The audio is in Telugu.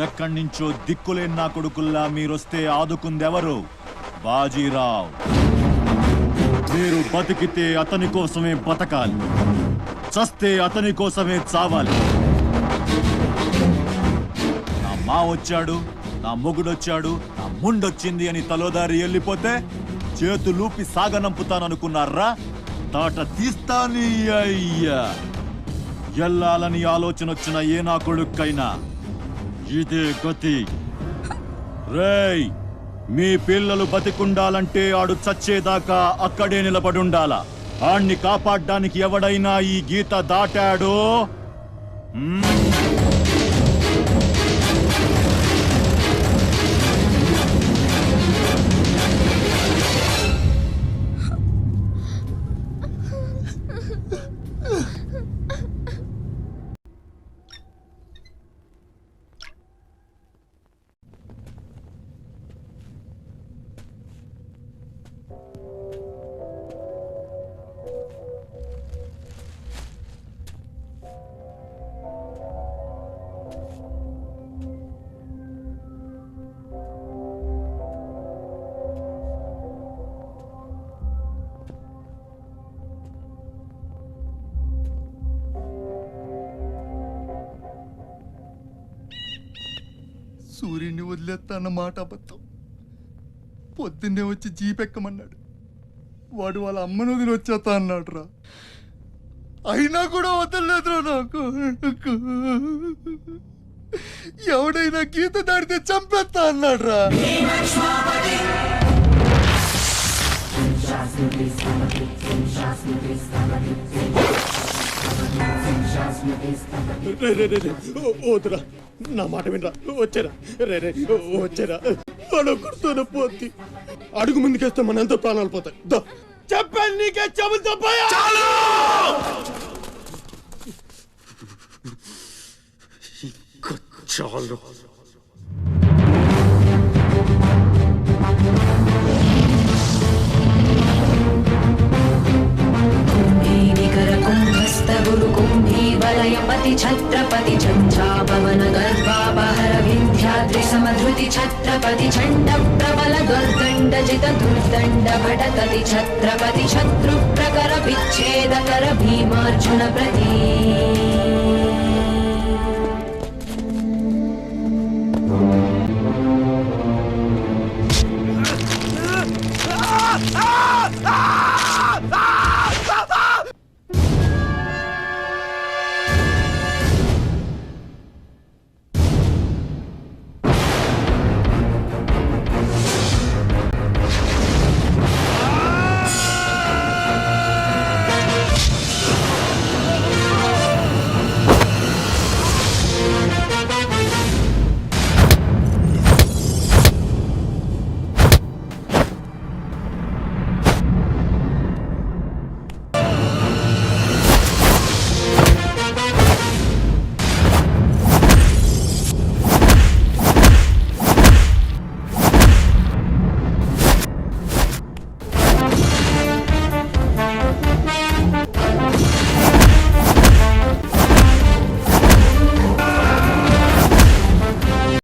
ఎక్కడి నుంచో దిక్కులేని నా కొడుకుల్లా మీరొస్తే ఆదుకుందెవరు? బాజీరావ్. మీరు బతికితే అతని కోసమే బతకాలి, చస్తే అతని కోసమే చావాలి. నా మా వచ్చాడు, నా మొగుడొచ్చాడు, నా ముండొచ్చింది అని తలోదారి వెళ్ళిపోతే చేతులూపి సాగనంపుతాననుకున్నారా? తాట తీస్తాని అయ్యా. ఎల్లాలని ఆలోచన వచ్చిన ఏ నా కొడుక్కైనా ఇదే గతి. రేయ్, మీ పిల్లలు బతికుండాలంటే ఆడు చచ్చేదాకా అక్కడే నిలబడుండాలా. ఆణ్ణి కాపాడ్డానికి ఎవడైనా ఈ గీత దాటాడో సూర్యుని వదిలేస్తా అన్న మాట అబద్ధం. పొద్దున్నే వచ్చి జీపెక్కమన్నాడు. వాడు వాళ్ళ అమ్మను వదిలి వచ్చేస్తా అన్నాడు రా. అయినా కూడా వదలలేదురా నాకు. ఎవడైనా గీత దాడితే చంపేస్తా అన్నాడు రా. వద్దురా, నా మాట వినరా. వచ్చారా వచ్చారా వాడు కుడుతున్న పోతి. అడుగు ముందుకేస్తే మన ఎంతో ప్రాణాలు పోతాయి. చెప్పాను నీకే, చెబుతా పోయా. చాలు. वलयपति छत्रपति झंझापवन गर्भापहर विंध्याद्रि समधृति छत्रपति झंड प्रबल दुर्दंड जित दुर्दंड भटकति छत्रपति शत्रु प्रकर विच्छेद कर भीमार्जुन प्रति